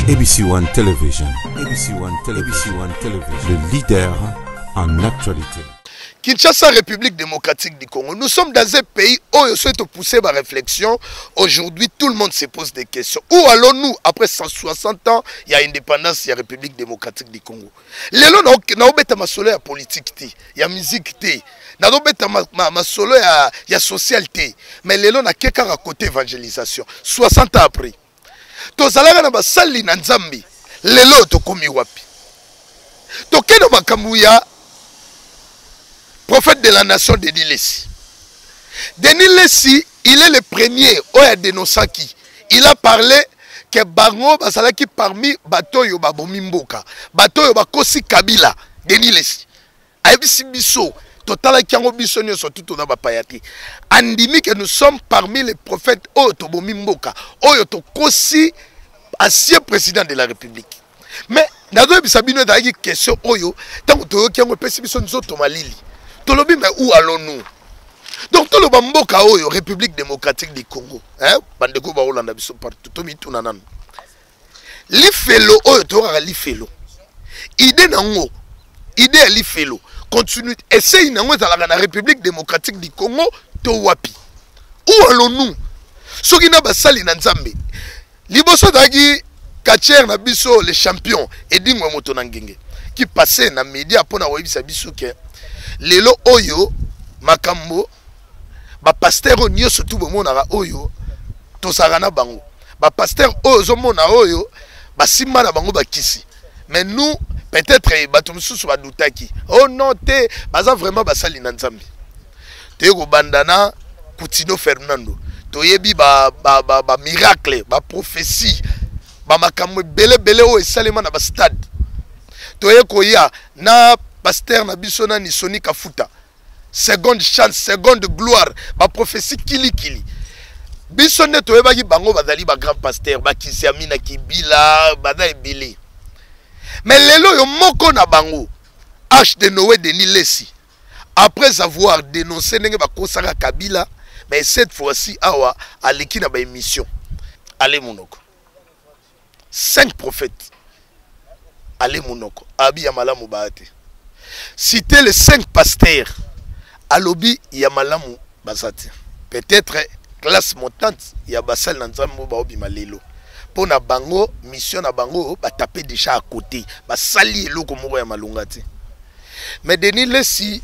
ABC One Television. ABC One Television. ABC One Television. Le leader en actualité. Kinshasa, République démocratique du Congo. Nous sommes dans un pays où on souhaite pousser ma réflexion. Aujourd'hui, tout le monde se pose des questions. Où allons-nous après 160 ans? Il y a indépendance, il y a République démocratique du Congo. Les gens n'ont pas ma solo à politique, il y a musique, il n'y a pas ma solo à socialité. Mais les gens n'ont qu'à côté évangélisation. 60 ans après. Tozalaka na basali na nzambi. Lelo tokomi wapi. Tokeno makambuya. Prophète de la nation Denis Lessi. Denis Lessi, il est le premier où il a dénoncé qui. Il a parlé que Bango basalaki parmi Batoyo Babomimboka. Batoyo Bakosi Kabila. Denis Lessi. Aibisi biso. Total Kiango biso nyo surtout na bapayati. Andimi que nous sommes parmi les prophètes Oyo Bomimboka. Oyo Tokosi ancien président de la République. Mais nazo bisabino da question Oyo tango to Kiango pesi biso nzoto malili. Tolobi mais où allons-nous? Donc tout le bamboka oyo République démocratique du Congo, hein, bandeko ba Hollande biso partout to mi tunanan. Li felo oyo to ra li felo. Idée nango, idée li felo. Continue essaye nango za la République démocratique du Congo to wapi. Où allons-nous? Soki na basali na Nzambe. Liboso dagi Kacher na biso les champions Edingwe moto na ngenge qui passait na média pona webisa biso ke lelo oyo makambo ba pasteur nyoso tout bomona oyo tosagana bango ba pasteur oyo mona oyo ba simba na bango bakisi. Mais nous peut-être bato mususu ba dutaki oh non te baza vraiment basali na Nzambi te ko bandana Coutinho Fernando toyebi ba miracle ba prophétie ba makambo belé o esalema na ba stade toye ko ya na pasteur na biso na ni Soni Kafuta. Seconde chance, seconde gloire. Ba prophétie kili. Biso ne toye ba ki bango bazali ba grand pasteur, ba kisiami na kibila, bada ebele. Mais lelo yo moko na bango. H de Noé Denis Lessi. Après avoir dénoncé nenge ba kosaka Kabila, mais cette fois-ci awa aleki na ba émission. Allez monoko. 5 prophètes. Allez monoko. Abi ya malamu baate. Citer les 5 pasteurs à lobby Yamalamu Basati. Peut-être classe montante ya basal nanzambo ba obi malelo. Pour na bango mission na bango ba taper déjà à côté. Ba sali eloko moko ya malungati. Mais Denis Lessi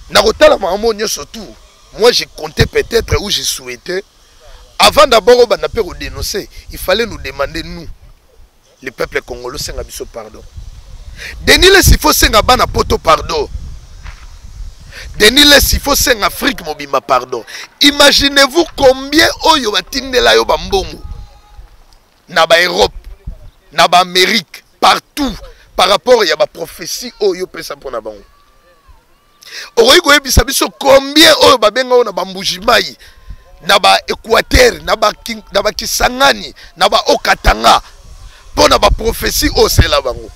na kotala mamonyo surtout. Moi j'ai compté peut-être où j'ai souhaité avant d'abord ba na pe dénoncer, il fallait nous demander nous le peuple congolais senga biso pardon. Denis Lessi il faut senga bana poto pardon. Denis Lessi il faut senga Afrique mobima pardon. Imaginez-vous combien oyo batindela yo bambongo na ba Europe, na ba Amérique, partout par rapport ya ba prophétie oyo pesa pona bango. Oyo ko yebisa biso combien oyo babenga na bambujimai, na ba Équateur, na ba Kisangani, na ba Okatanga pona ba prophétie o sela bango.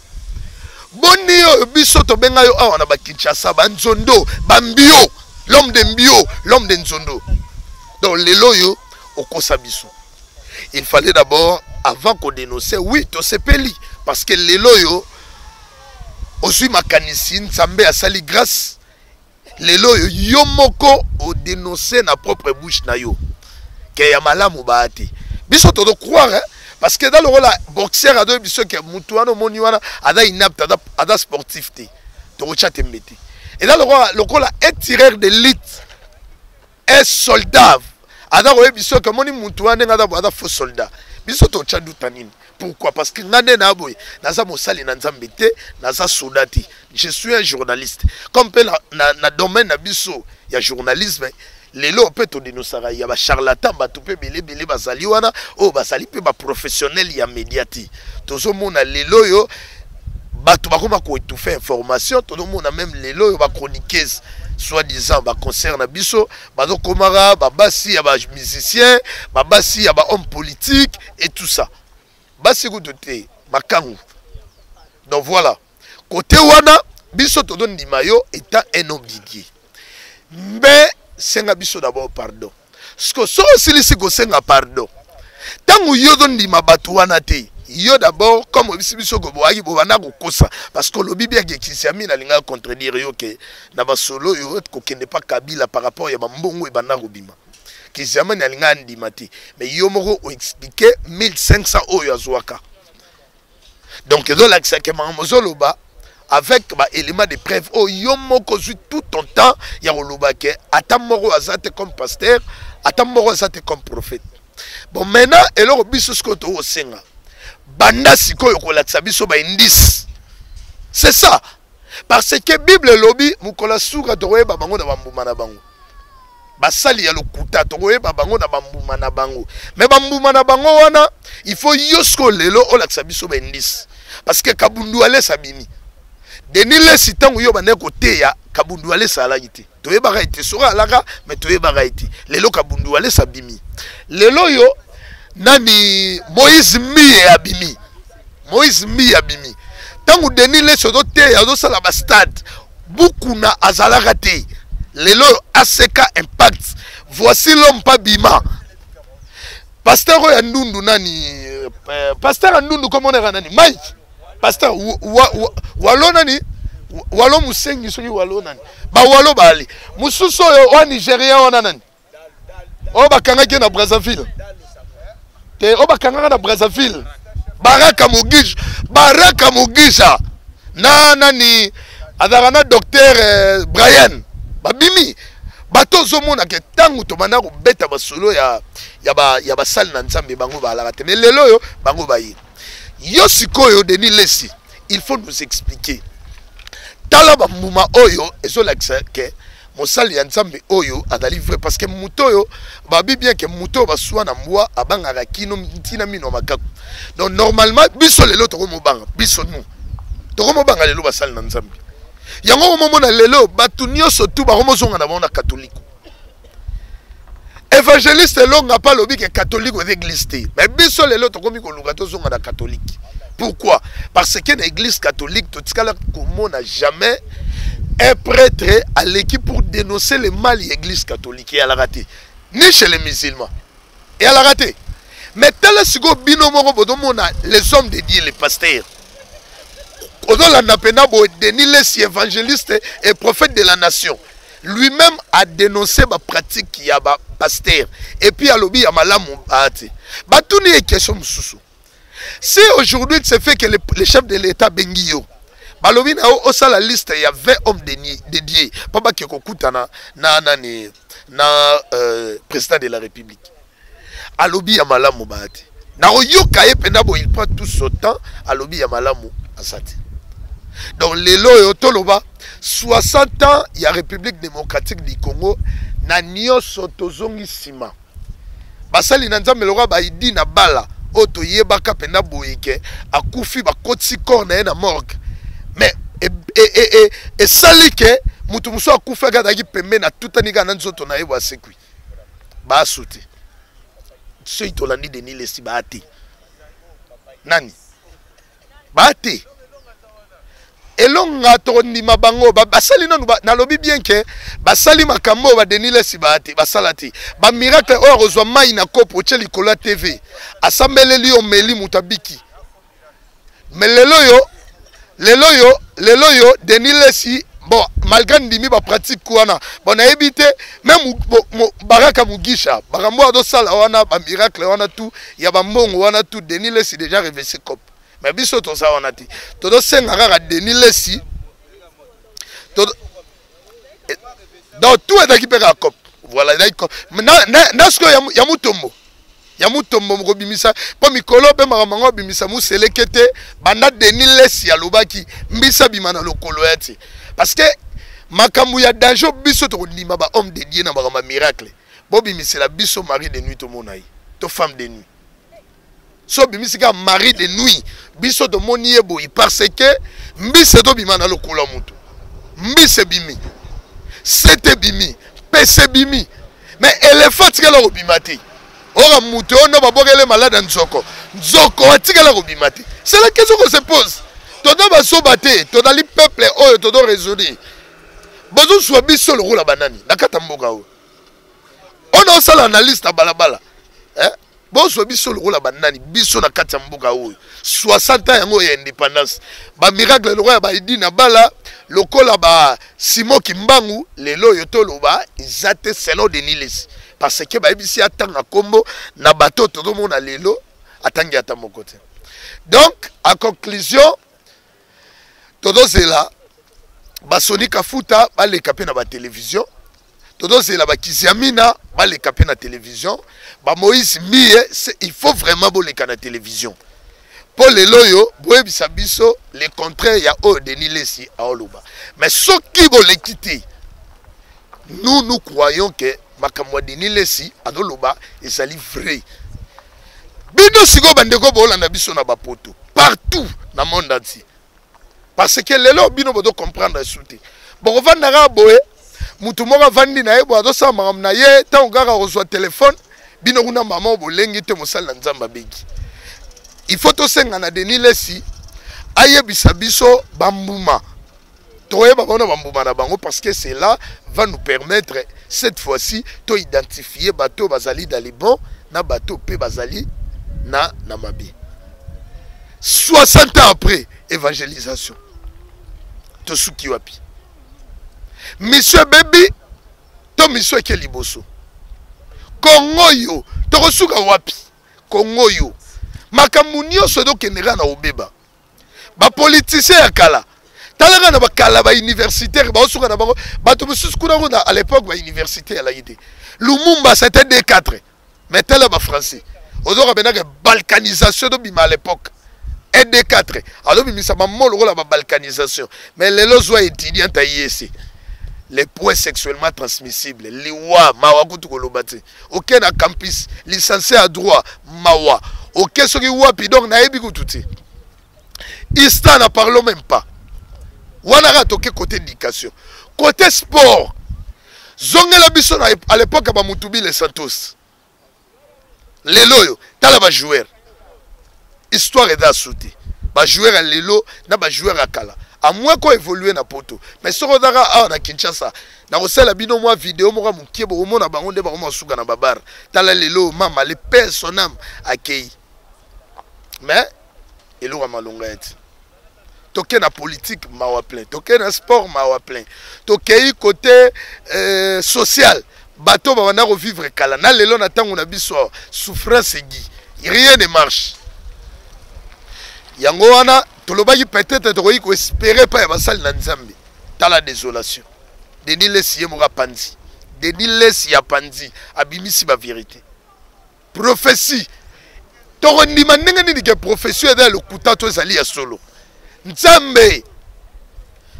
Boni yo biso to benga yo awa na ba Kinshasa ba Nzondo bambio l'homme de Mbio l'homme de Nzondo. Donc lelo yo okosa biso. Il fallait d'abord avant qu'on dénonce oui to sepeli parce que lelo yo osui makanisi Nzambe asali grâce lelo yo yo moko o dénoncer na propre bouche na yo ke ya malamu baati biso to croire hein? Parce que dans le rôle boxeur à deux biso que mutuano moniwana ada inapte ada sportif te to chate mbeti. Et dans le rôle un tireur d'élite un soldat ada ko biso que moni mutuana ada faux soldat biso to chadu tanine. Pourquoi? Parce que ngane na boy naza mosali na Nzambe te naza soldati. Je suis un journaliste comme na domaine na biso ya journalisme. Lelo peut to dénoncer ya ba charlatan ba tout pe belé bazali wana o bazali pe ba professionnel ya médiati tozo mona lelo yo ba to ba koma ko étouffer information tozo mona même lelo yo ba chroniqueuse soi-disant ba concert na biso ba do komara ba basi ya ba musicien ba basi ya ba homme politique et tout ça basi ko doté makangu. Donc voilà côté wana biso to don dimayo étant un homme Didier mais senga biso d'abord pardon. Ce que so aussi si ko senga pardon. Tango yodo ndima batu wana te. Yo d'abord comme biso go boagi bo bana ko kosa parce que le bibia ke Kisiami na linga contredire yo ke na ba solo yo ko kende pas Kabila par rapport ya mbongo e bana ko bima. Kisiami na linga ndima te. Mais yo moko o expliquer 1500 oyo azwaka. Donc zo la que mamozolo ba avec ba élément de preuve o yo moko zu tout ton temps ya oloba ke ata moko azate comme pasteur, ata moko azate comme prophète. Bon maintenant eloko biso sko to osenga banda sikoyo kolakisa biso ba indice. C'est ça. Parce que Bible lobby mukola suka toyeba bango na bambuma na bango. Basali ya lokuta toyeba bango na bambuma na bango. Mais bambuma na bango wana il faut yosko lelo olakisa biso ba indice. Parce que kabundu ale sabini. Denile sitango yo bane kote ya kabundu ale salagiti. Toyeba ga ite sora alaka mais toyeba ga ite. Lelo kabundu ale sabimi. Lelo yo nani Moïse mi abimi. Moïse mi abimi. Tangu denile sodo te ya do sala ba stade. Beaucoup na azalaka te. Lelo ACK impact. Voici l'homme pas bima. Pasteur ya ndundu nani pasteur ndundu comment on est nani Mike. Pasteur walo nani walo musengi soki walo nani. Ba walo bali. Mususo yo wa Nigeria wana nani. O bakanga ke na Brazzaville. Oba kangaka na Brazzaville Baraka Mugisha na nani adakana docteur Brian babimi bato zomona ke tangu to bana ko beta basolo ya basali na nzambe bango balaka te mais lelo yo bango bayi yo sikoyo Denis Lesi il faut nous expliquer tala ba muma oyo ezolakisa ke mosali ya nzambe oyo adali vrai parce que mutoyo babi bien que muto baswa na mwa abanga kino ntina mino makaku. Donc normalement biso lelo to ko banga biso nous to ko banga lelo basali na nzambe yango mo mona lelo batu nyoso tu ba ko zonga na bona catholique évangéliste longa pas lobi que catholique ou église té mais biso lelo to ko mi ko luka to zonga na catholique. Pourquoi? Parce que l'église catholique tout ce qu'elle n'a jamais un prêtre à l'équipe pour dénoncer le mal de l'église catholique et à la raté. Ni chez les musulmans. Et à la raté. Mais tel que les hommes de Dieu, les pasteurs. Denis Lesi, évangéliste et prophète de la nation. Lui-même a dénoncé ma pratique qui a pasteur. Et puis à l'objet à malam baate. Batouni est question sous. Si aujourd'hui c'est fait que le chef de l'État Bengio balobi na osa la liste il y a 20 hommes dédiés papa qui kokuta na président de la République alobi ya malamu baate na oyoka ye penda bo il prend tout son temps alobi ya malamu asati. Donc lelo yo toloba 60 ans il y a République démocratique du Congo na nyoso tozongi sima basali na nzambe loka ba idi na bala oto yebaka penda boyeke akufi ba kotsi corner na morgue. Mais et sali ke mutu muso akufa gadaki pembe na tutaniga na nzoto na yeba sekui ba souti so itolandi Denis Lesi baate nani baate elonga to ndima bango basali nanu na lobi bien que basali makambo ba Denis Lesi baate basalati ba miracle o rozwa mai na kopo tcheli kola TV asambeleli o meli mutabiki mais lelo yo Denis Lesi bon malgré ndimi ba pratique wana bon na éviter même Baraka Mugisha bakambo ado sala wana ba miracle wana tout ya ba mbongo wana tout Denis Lesi déjà reversé cop mais biso to ça wana ti to do senga kaka Denis Lesi to donc tout est équipé à cop voilà na ce que ya mutombo ya mutombo mko bimisa po mikolo pe maramango bimisa muselekete banda Denis Lesi ya lobaki mbisa bimana lokolo yati parce que makambu ya danger biso to ndima ba homme de Dieu na ba miracle bo bimisa la biso mari de nuit to monai to femme de nuit so bimisika mari de nuit biso to moni eboyi parce que mbisa to bimana lokolo mutu mbisa bimi sete bimi pese bimi mais éléphant tikala obimati ora mutu ono babokele malade nzoko atikala obimati. C'est la question qu'on se pose. Todo ba sobate to dali peuple oyo to do raisonner bozo so biso le la banani nakata mboka o on a ça l'analyste à balabala hein bozo biso lokola banani biso na kati ya mboka oyo 60 ans yango ya indépendance ba miracle lokola ba idi na bala lokola ba Simon Kimbangu lelo yo toloba izate selon Denis Lesi parce que ba ebisi atanga kombo na bato todo mona lelo atangi ata mokote. Donc en conclusion todo zela ba Sonika Futa ba le kapé na ba télévision todo zela ba Kiziamina ba le kapé na télévision ba Moïse Mie il faut vraiment bo le kana télévision pour les loyo boye bisabiso le contraire ya o Denis Lesi a oloba mais ceux qui vont les quitter nous croyons que makamwa Denis Lesi a oloba ezali vrai bino sigo bandeko bo landa biso na ba poto partout dans le monde entier parce que lelo bino bodo comprendre souté bon vanda boye mutu moko vandi na ye bo ado sa makam na ye ta ngaka reçoit téléphone bino kuna mama bolengi te mosala nzamba begi il faut to senga na Denis Lesi ayebisa biso bambuma toyeba bona bambuma na bango parce que cela va nous permettre cette fois-ci to identifier bato bazali dans les bons na bato pe bazali na mabi 60 ans après évangélisation to suki wapi monsieur baby to monsieur ke liboso Kongo yo to kosuka wapi Kongo yo makambu nyonso do kendeka na obeba ba politicien ya kala talaka na bakala ba universitaire ba osuka na bango bato mususu kuna kuna à l'époque ba université ya laïde Lumumba c'était D4 mais tel ba français ozoka benaka balkanisation do bima à l'époque et D4 alors bimisa ba molo la ba balkanisation mais les lozwa étudiant à IEC les points sexuellement transmissibles liwa mawa kutu kolobate aucun na campus licencié à droit mawa aucun soki wapi donc na yebi kututi Ista na parlons même pas wana ka toke côté éducation côté sport zongela biso na à l'époque ba Mutubi les Santos lelo yo tala ba joueur histoire est d'asouté ba joueur à lelo na ba joueur à kala à moins qu'on évolue na poto mais ce qu'on a na Kinshasa na osala bino moi vidéo mo mukie bo mona bango nde ba mo suka na babar tala lelo mama le père son âme accueilli mais elo wa malongete toke na politique mawa plein toke na sport mawa plein toke côté social bato ba wana revivre kala na lelo na tango na biso souffrance egi rien ne marche yango wana tolobaki peut-être tokoki ko espérer pa ya basali na nzambe tala désolation Denis Lesi mo panzi Denis Lesi ya panzi abimisi ba vérité prophétie toko ndima ndenge nini ke prophétie eda le kutato ezali ya solo nzambe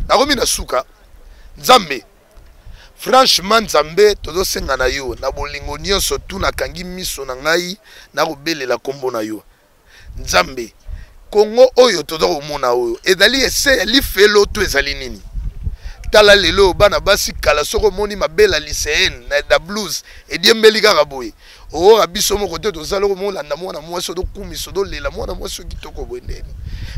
nakomi na suka nzambe franchement nzambe tozo senga na yo na bolingo nyonso tu na kangi miso na ngai na kobelela kombo na yo nzambe Kongo oyo tozo komona oyo ezali ese li felo to ezali nini tala lelo bana basi kala soko moni mabela lycéenne na da blues et diembeli kaka boye o rabiso mo kote to zalo mo landa mwana mwaso do kumiso do lela mwana mwaso kitoko bwendeni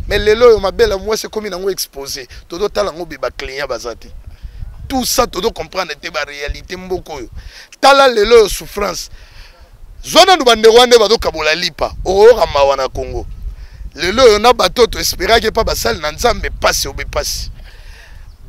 mais lelo yo mabela mwase komi nango exposé todo tala ngo be ba client bazati tout ça todo comprendre te ba réalité mboko yo tala lelo yo souffrance zona ndu bande wande ba do kabola lipa o ramawa na Congo lelo yo na bato to espérer que pas basal na nzambe passe obe passe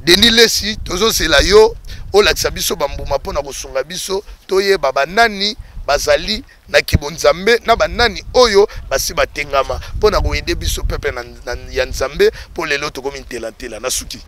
Denis Lesi tozo sela yo o lakisa biso bambuma pona kosunga biso toye baba nani bazali na kibonzambe na banani oyo basi batengama pona ko ende biso pepe na ya nzambe po lelo to komi ntela na suki